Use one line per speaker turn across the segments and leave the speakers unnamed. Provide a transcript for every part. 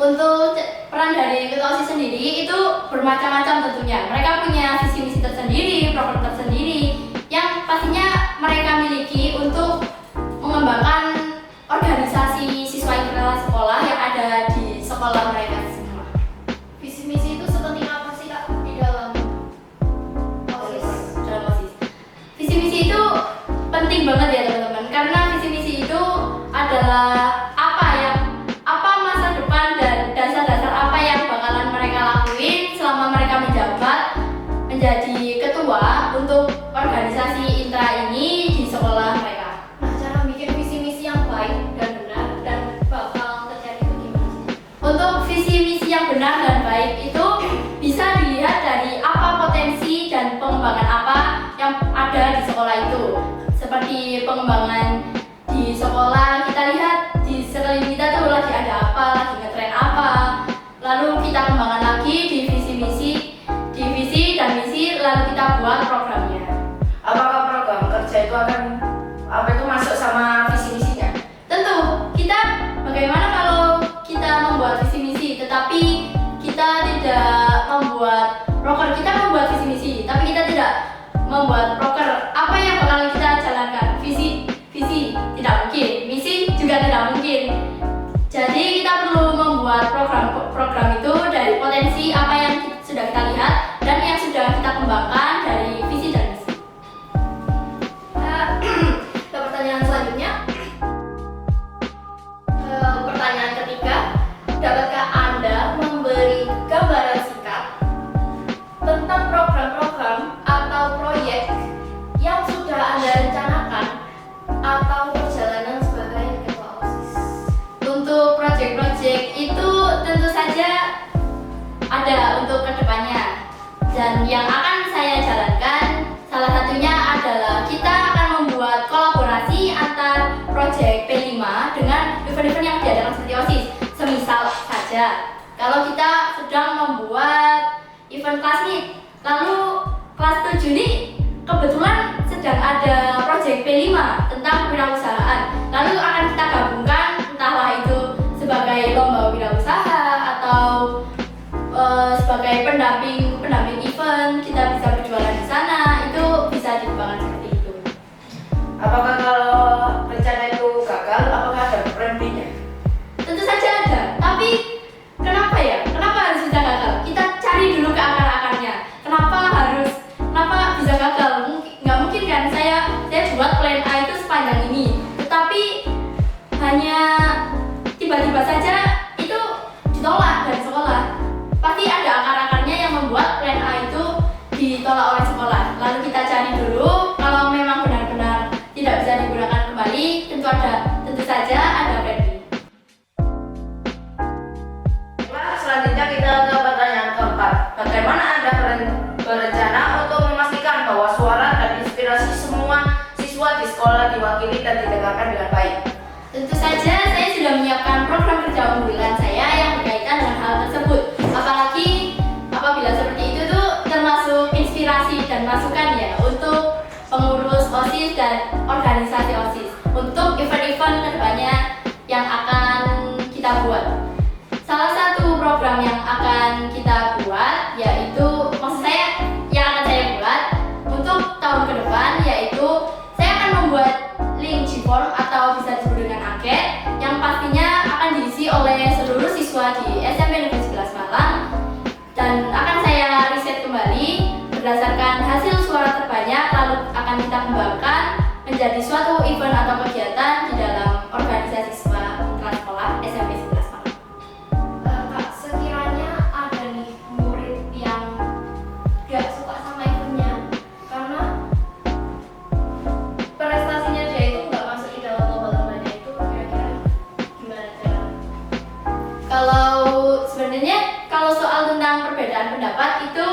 Untuk peran dari ketua OSIS sendiri itu bermacam-macam tentunya. Mereka punya visi misi tersendiri, program tersendiri yang pastinya mereka miliki untuk mengembangkan organisasi siswa internal sekolah yang ada di sekolah mereka semua.
Visi misi itu sepenting apa sih Kak di dalam OSIS?
Dalam OSIS. Visi misi itu penting banget ya teman-teman, karena visi misi itu adalah apa masa depan dan dasar-dasar apa yang bakalan mereka lakuin selama mereka menjabat menjadi ketua untuk organisasi intra ini di sekolah mereka.
Nah, cara bikin visi misi yang baik dan benar dan bakal terjadi itu gimana sih?
Untuk visi misi yang benar dan baik itu bisa dilihat dari apa potensi dan pengembangan apa yang ada di sekolah itu. Seperti pengembangan di sekolah, kita lihat di sekeliling kita tuh lagi ada apa, lagi ngetren apa, lalu kita kembangkan lagi di visi dan misi, lalu kita buat programnya.
Apakah program kerja itu akan masuk sama visi misinya?
Tentu, bagaimana kalau kita membuat visi misi tetapi kita tidak membuat proker, kita membuat visi misi tapi kita tidak membuat proker, apa yang bakal kita jalankan? Visi tidak mungkin, misi juga tidak mungkin. Jadi kita perlu membuat program itu dari potensi apa yang sudah kita lihat dan yang sudah kita kembangkan dari visi dan misi.
Ke pertanyaan selanjutnya. Pertanyaan ketiga, dapatkah Anda memberi gambaran singkat tentang program-program atau proyek yang sudah Anda rencanakan atau perjalanan sebagai ketua OSIS?
Untuk proyek-proyek itu tentu saja ada untuk kedepannya, dan yang akan saya jalankan salah satunya adalah kita akan membuat kolaborasi antar proyek P5 dengan event-event yang diadakan seperti OSIS. Semisal saja kalau kita sedang membuat event kelas meet, lalu kelas 7 ini kebetulan sedang ada proyek P5 tentang wirausahaan, lalu akan kita gabungkan, entahlah itu sebagai lomba wirausaha atau sebagai pendamping event, kita bisa berjualan di sana, itu bisa dikembangkan seperti itu.
Apakah kalau rencana itu gagal, apakah ada plan B-nya?
Tentu saja ada, tapi kenapa harus bisa gagal? Kita cari dulu ke akar-akarnya. Kenapa bisa gagal? Nggak mungkin kan saya buat plan A itu sepanjang ini, tetapi hanya tiba-tiba saja itu ditolak dari sekolah. Pasti ada akar-akarnya yang membuat plan A itu ditolak oleh sekolah. Lalu kita cari dulu, kalau memang benar-benar tidak bisa digunakan kembali, tentu saja ada plan B.
Selanjutnya kita ke pertanyaan keempat. Bagaimana Anda berencana untuk memastikan bahwa suara dan inspirasi semua siswa di sekolah diwakili dan didengarkan dengan baik?
Tentu saja saya sudah menyiapkan program kerja unggulan saya yang berkaitan dengan hal tersebut. Apalagi apabila seperti itu tuh termasuk inspirasi dan masukan ya untuk pengurus OSIS dan organisasi OSIS untuk event-event kedepannya yang akan kita buat. Salah satu program yang akan kita buat yaitu, maksud saya yang akan saya buat untuk tahun ke depan, yaitu saya akan membuat link G-form atau bisa disebut dengan angket yang pastinya akan diisi oleh seluruh siswa di SMP Negeri 11 Malang, dan akan saya riset kembali berdasarkan hasil suara terbanyak, lalu akan kita kembangkan menjadi suatu event atau kegiatan di dalam organisasi siswa sekolah SMP 11 Malang.
Kak, sekiranya ada nih murid yang gak suka sama eventnya karena prestasinya dia itu gak masuk di dalam lomba-lombanya itu, kira-kira gimana cara?
Kalau soal tentang perbedaan pendapat itu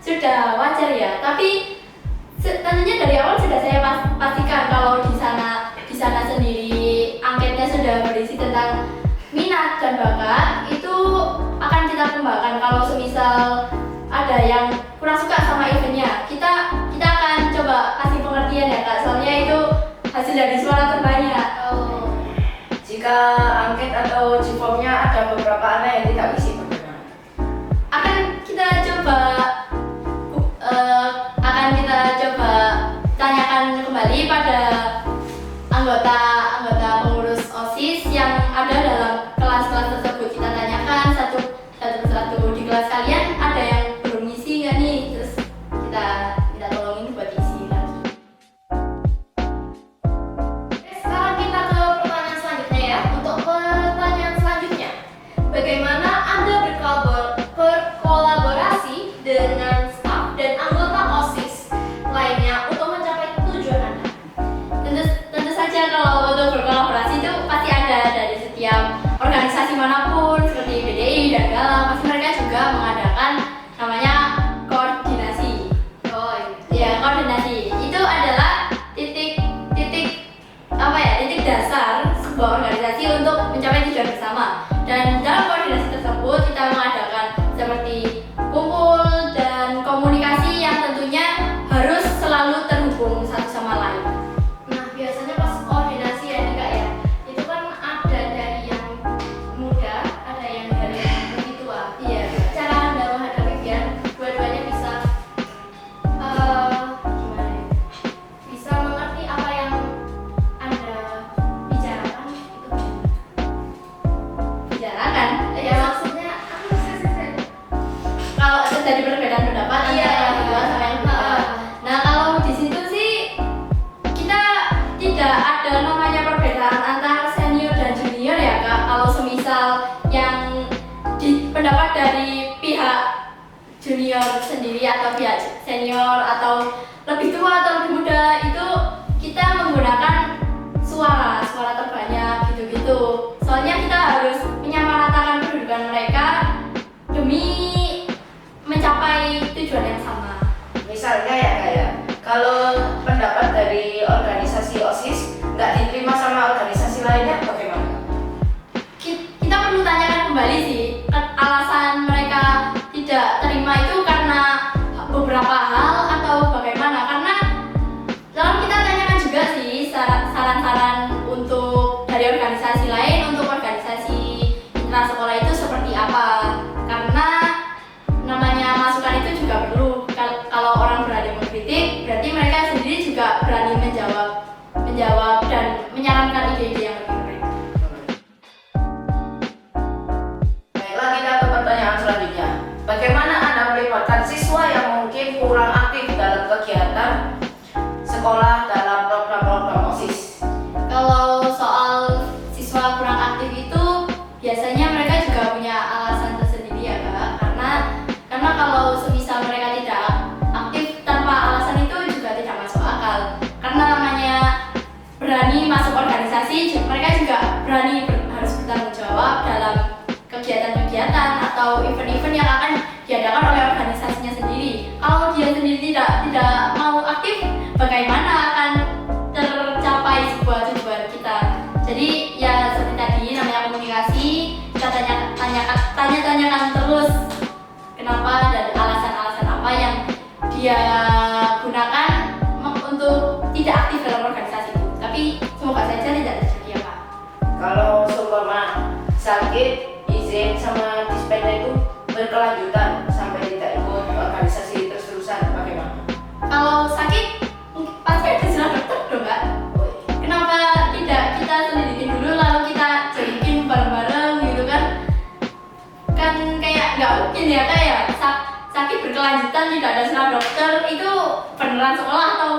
sudah wajar ya, tapi tentunya dari awal sudah saya pastikan kalau di sana sendiri angketnya sudah berisi tentang minat dan bakat, itu akan kita kembangkan. Kalau semisal ada yang kurang suka sama eventnya, kita akan coba kasih pengertian ya Kak, soalnya itu hasil dari suara terbanyak.
Jika ketika angket atau G-formnya ada beberapa anak yang tidak isi, bagaimana?
Akan kita coba tanyakan kembali pada anggota pengurus OSIS yang ada dalam kelas-kelas tersebut. Kita tanyakan satu di kelas kalian ada yang belum ngisi nggak nih, terus kita tolongin buat isi lagi.
Oke, sekarang kita ke pertanyaan selanjutnya ya. Untuk pertanyaan selanjutnya, bagaimana Anda berkolaborasi dengan staf dan anggota OSIS lainnya untuk mencapai tujuan Anda?
Tentu saja kalau untuk berkolaborasi itu pasti ada dari setiap organisasi manapun seperti BDI dan Galang, pasti mereka juga mengadakan namanya koordinasi.
Oh,
Ya, koordinasi itu adalah titik dasar sebuah organisasi untuk mencapai tujuan bersama. Dan dalam koordinasi tersebut kita mengadakan seperti kumpul dan komunikasi yang tentunya harus selalu terhubung satu sama lain.
nah biasanya pas koordinasi ya nih Kak ya, itu kan ada dari yang muda, ada yang dari yang lebih tua.
Iya.
Cara Anda menghadapi biar dua-duanya bisa gimana ya? Bisa mengerti apa yang Anda bicarakan itu.
Bicarakan.
Ya maksudnya aku saya.
Kalau terjadi perbedaan pendapat
Iya,
antara yang dua sama yang dua. Nah, kalau di situ sih kita tidak ada namanya perbedaan antara senior dan junior ya Kak. Kalau semisal yang pendapat dari pihak junior sendiri atau pihak senior atau lebih tua atau lebih muda itu kita menggunakan suara terbanyak gitu-gitu. Soalnya kita harus menyamaratakan kedudukan mereka demi mencapai tujuan yang sama.
Misalnya ya kayak kalau pendapat dari organisasi OSIS nggak diterima sama organisasi lainnya, bagaimana?
Kita perlu tanyakan kembali sih alasan mereka tidak terima itu karena beberapa hal atau bagaimana. Karena dalam kita tanyakan juga sih saran-saran untuk dari organisasi lain untuk organisasi intrasekolah itu seperti apa. Karena namanya masukan itu juga perlu. Kalau orang berani mengkritik, berarti mereka sendiri juga berani menjawab dan menyarankan ide-ide yang lebih baik.
Baiklah, kita ke pertanyaan selanjutnya. Bagaimana Anda melibatkan siswa yang mungkin kurang aktif dalam kegiatan sekolah dalam program-program OSIS?
Kalau soal siswa kurang aktif itu biasanya mereka juga punya alasan tersendiri ya Kak. Karena kalau semisal mereka tidak aktif tanpa alasan itu juga tidak masuk akal. Karena namanya berani masuk organisasi, mereka juga berani harus bertanggung jawab dalam kegiatan-kegiatan atau event-event yang akan diadakan oleh organisasinya sendiri. Kalau dia sendiri tidak mau aktif, bagaimana akan tercapai sebuah tujuan kita? Jadi ya seperti tadi namanya komunikasi, kita tanyakan terus kenapa dan alasan-alasan apa yang dia gunakan untuk tidak aktif dalam organisasi itu. Tapi semoga saja tidak terjadi ya Pak.
Kalau seumpama sakit, izin sama dispensa itu berkelanjutan sampai tidak ikut organisasi terus-terusan, bagaimana?
Kalau sakit pasti ada surat dokter dong Kak. Kenapa tidak kita selidikin dulu lalu kita jadikin bareng-bareng gitu kan? Kan kayak nggak mungkin ya kayak sakit berkelanjutan tidak ada surat dokter itu beneran sekolah atau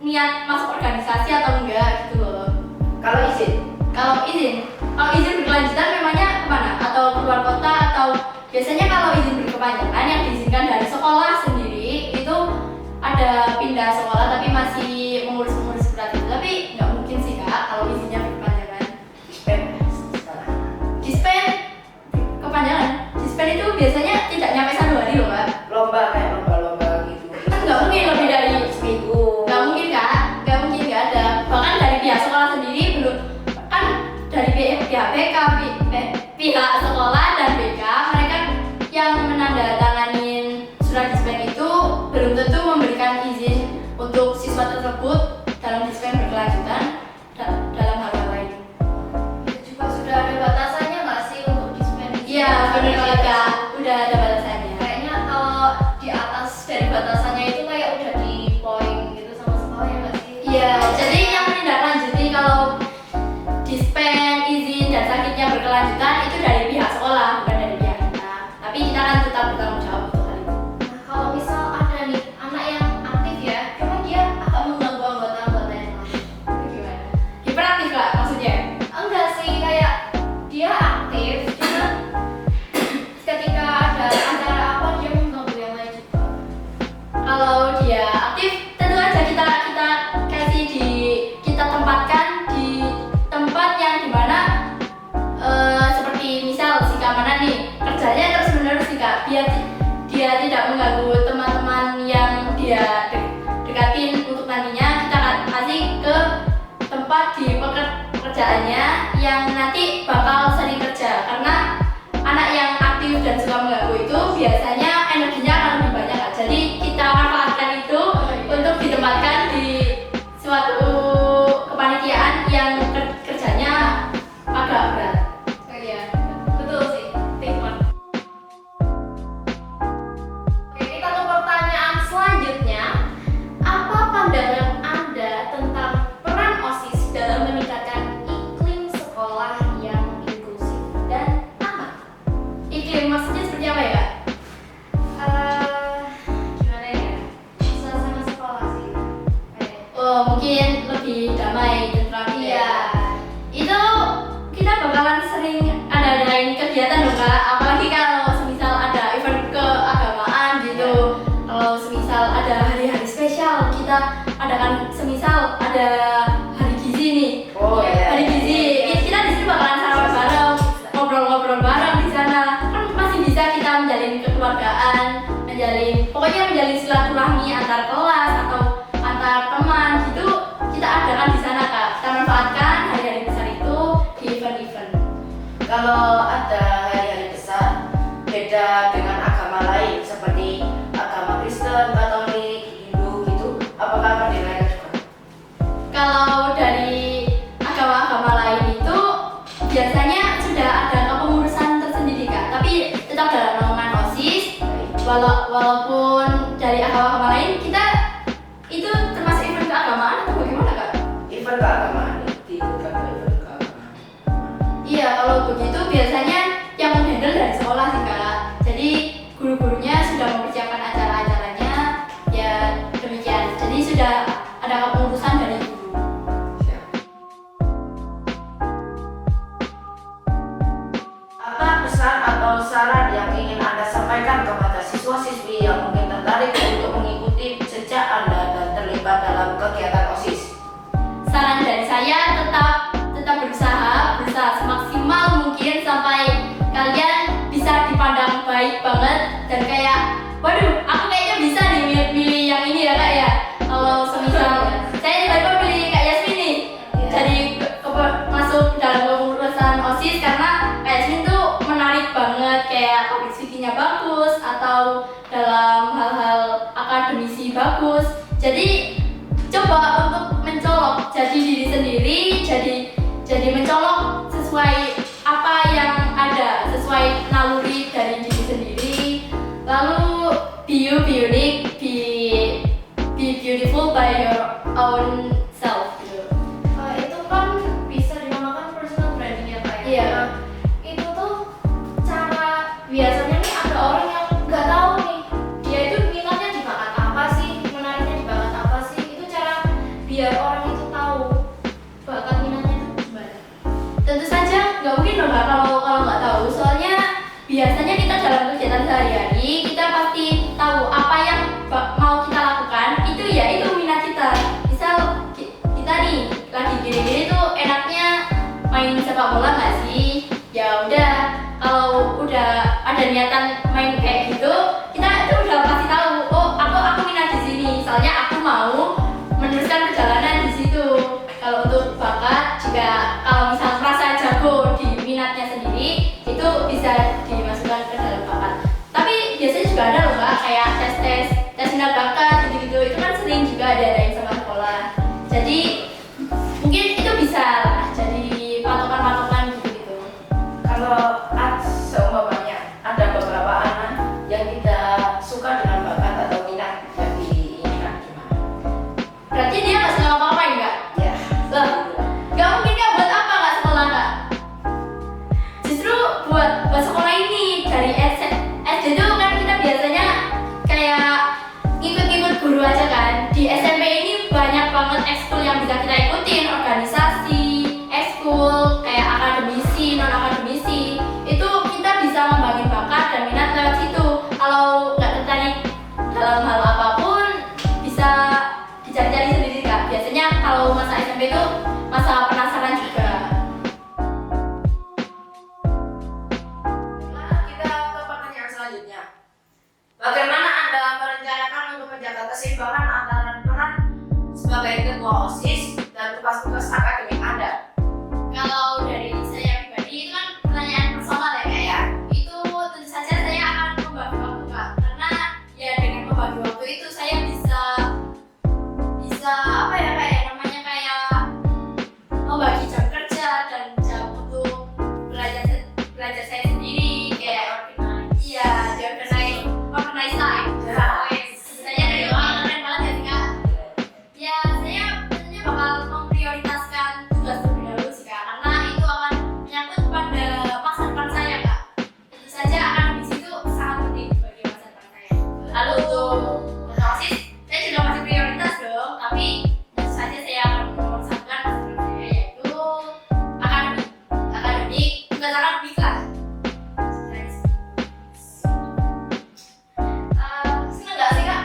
niat masuk organisasi atau enggak gitu loh.
Kalau izin
berkelanjutan memangnya kemana? Atau keluar kota atau biasanya kalau izin berkepanjangan yang diizinkan dari sekolah sendiri itu ada pindah sekolah tapi masih mengurus surat itu. Tapi nggak mungkin sih Kak kalau izinnya berkepanjangan. Dispen kepanjangan. Dispen itu biasanya tidak nyampe 1 hari loh Kak.
kayak lomba gitu.
Kan nggak mungkin lebih dari
seminggu.
nggak mungkin Kak, nggak ada. Bahkan dari pihak sekolah sendiri belum, kan dari pihak BK, pihak sekolah dan BK mereka yang menandatanganin surat dispen itu belum tentu memberikan izin untuk siswa tersebut dalam dispen berkelanjutan dalam hal lain.
Itu juga
kerjanya terus menerus sih kak, biar dia tidak mengganggu teman-teman yang dia dekatin. Untuk nantinya kita kasih ke tempat di pekerjaannya yang nanti bakal sering kerja, karena anak yang aktif dan suka mengganggu itu biasanya energinya akan lebih banyak kak. Jadi kita manfaatkan itu untuk ditempatkan di suatu kepanitiaan yang kerjanya agak berat.
Oh iya, betul sih, teamwork. Oke, kita ke pertanyaan selanjutnya. Apa pandangan Anda tentang peran OSIS dalam meningkatkan iklim sekolah yang inklusif dan aman?
Iklim maksudnya seperti apa ya kak?
Gimana ya? Suasana sekolah sih.
Oh, mungkin lebih damai dan rapi.
Iya.
Itu kita bakalan sering ada-adain kegiatan dong kak, apalagi kalau semisal ada event keagamaan gitu. Kalau semisal ada hari-hari spesial, kita adakan semisal ada hari gizi nih.
Oh iya.
Hari gizi, kita di sini bakalan sarapan bareng, ngobrol-ngobrol bareng di sana. Kan masih bisa kita menjalin kekeluargaan, pokoknya menjalin silaturahmi antar kelas atau antar teman gitu. Kita adakan di sana kak. Kita manfaatkan hari-hari besar itu di event-event.
Kalau ada hari-hari besar beda dengan agama lain seperti agama Kristen, Katolik, Hindu gitu, apakah akan dirayakan juga?
Kalau dari agama-agama lain itu biasanya sudah ada kepengurusan tersendiri kak, tapi tetap dalam naungan OSIS. Walaupun dari agama-agama lain, kita itu termasuk event keagamaan atau bagaimana kak?
Event keagamaan diikutkan ke event keagamaan.
Iya, kalau begitu biasanya yang menghandle dari sekolah sih kak. Jadi guru-gurunya sudah mempersiapkan acara-acaranya, ya demikian. Jadi sudah ada kepengurusan dari guru.
Siap. Apa pesan atau saran yang ingin Anda sampaikan kepada siswa-siswi yang mungkin tertarik untuk mengikuti jejak Anda dan terlibat dalam kegiatan OSIS?
Saran dari saya tetap berusaha semaksimal mungkin sampai kalian bisa dipandang baik banget dan kayak waduh aku kayaknya bisa nih milih yang ini ya kak ya. Kalau semisal saya tiba-tiba pilih kak Yasmin nih jadi masuk dalam kepengurusan OSIS karena kak Yasmin tuh menarik banget, kayak public speaking-nya bagus atau dalam hal-hal akademisi bagus. Jadi coba untuk mencolok jadi diri sendiri, jadi mencolok sesuai apa yang ada, sesuai naluri dari diri sendiri. Lalu be unique, be beautiful by your own self gitu.
Itu kan bisa dinamakan personal branding ya Pak ya?
Iya.
Nah, itu tuh cara biasanya nih ada orang yang nggak tahu nih dia itu minatnya di bakat apa sih, menariknya di bakat apa sih. Itu cara biar orang itu tahu bakat minatnya itu gimana.
Tentu saja nggak mungkin dong Kak, kalau nggak tahu, soalnya biasanya kita dalam kegiatan sehari-hari kita pasti tahu apa yang mau kita lakukan, itu ya itu minat kita. Misal kita nih lagi gini-gini tuh enaknya main sepak bola nggak sih? Ya udah, kalau udah ada niatan main kayak gitu, kita itu udah pasti tahu, oh aku minat di sini, soalnya aku mau meneruskan perjalanan di situ. Kalau untuk bakat juga, kalau misal merasa jago di minatnya sendiri, itu bisa dimasukkan ke dalam bakat. Tapi biasanya juga ada loh Kak, kayak tes minat bakat gitu-gitu, itu kan sering juga diadain sama sekolah. Jadi mungkin itu bisa lah jadi patokan-patokan gitu-gitu.
Kalau seumpamanya ada beberapa anak yang tidak suka dengan bakat atau minat, jadi ini kan gimana?
Berarti dia nggak suka ngapa-ngapain Kak?
Ya,
Lah, nggak mungkin Kak, buat apa Kak sekolah Kak? Justru buat sekolah ini dari SD itu kan kita biasanya kayak ngikut-ngikut guru aja kan. Di SMP ini banyak banget ekskul yang bisa kita ikutin, organisasi, ekskul, kayak akademisi, non akademisi. Itu kita bisa ngembangin bakat dan minat lewat situ. Kalau nggak tertarik
keseimbangan antara peran sebagai ketua OSIS dan tugas-tugas akademik Anda?
Kalau dari saya pribadi itu kan pertanyaan personal ya Kak ya. Itu tentu saja saya akan membagi waktu Kak. Karena ya dengan membagi waktu itu saya bisa apa ya kayak namanya kayak membagi jam kerja dan jam untuk belajar saya sendiri kayak iya organize time. Saya dari orang keren banget ya sih Kak. Ya saya tentunya bakal memprioritaskan tugas terlebih dahulu sih Kak, karena itu akan menyangkut pada masa depan saya Kak. Tentu saja akademis itu sangat penting bagi masa depan saya. Lalu untuk OSIS saya juga masih prioritas dong, tapi tentu saja saya akan menomor-satukan masa depan saya yaitu akademik tugas akademik lah. Seneng gak sih Kak?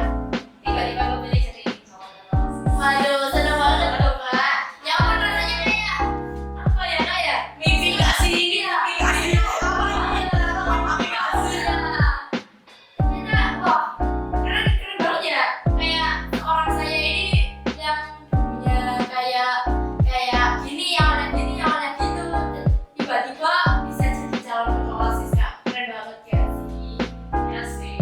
Tiba-tiba kepilih jadi waduh, seneng banget dong Kak. Ya ampun rasanya kayak apa ya Kak ya?
Mimpi gak sih?
Iya.
Mimpi gak sih?
Ternyata wah keren banget ya. Kayak orang saya ini yang punya kayak gini yang awalnya gitu tiba-tiba bisa jadi calon ketua OSIS Kak. Keren banget ya sih.
Ya sih.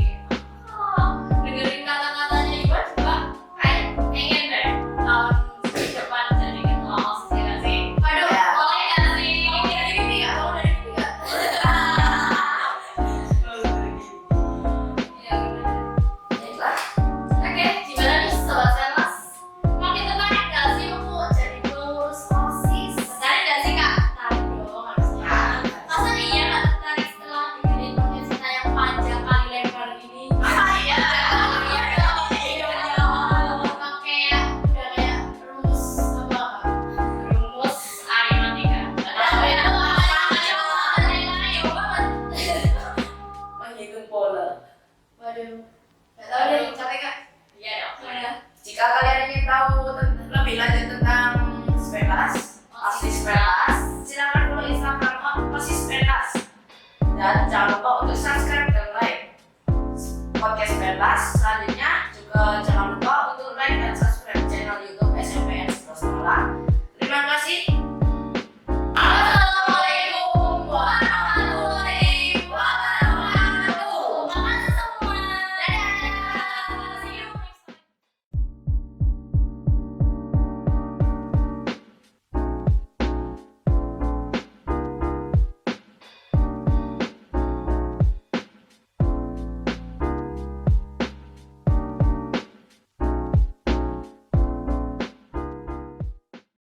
Dengerin kata-katanya Iwan juga kayak pengen deh tahun depan jadi ketua OSIS ya nggak sih? Aduh,
Ya.
boleh nggak sih? Kamu dari mimpi nggak? Kamu dari mimpi nggak? Ya benar.
Baiklah.
Oke, gimana nih sobat Selas? Makin tertarik nggak sih untuk jadi pengurus OSIS? Tertarik nggak sih Kak? Tertarik dong harusnya. Masa iya nggak tertarik setelah dengerin podcast kita yang panjang kali lebar ini?
Iya.
Pakai udah kayak rumus apa Kak?
Rumus aritmatika. Menghitung pola.
Waduh, nggak tahu deh, capek Kak.
Iya dong.
Gimana?
Jika kalian ingin tahu lebih lanjut tentang Spelas, OSIS Spelas, silakan follow Instagram OSIS Spelas. Dan jangan lupa untuk subscribe dan like podcast Spelas. Selanjutnya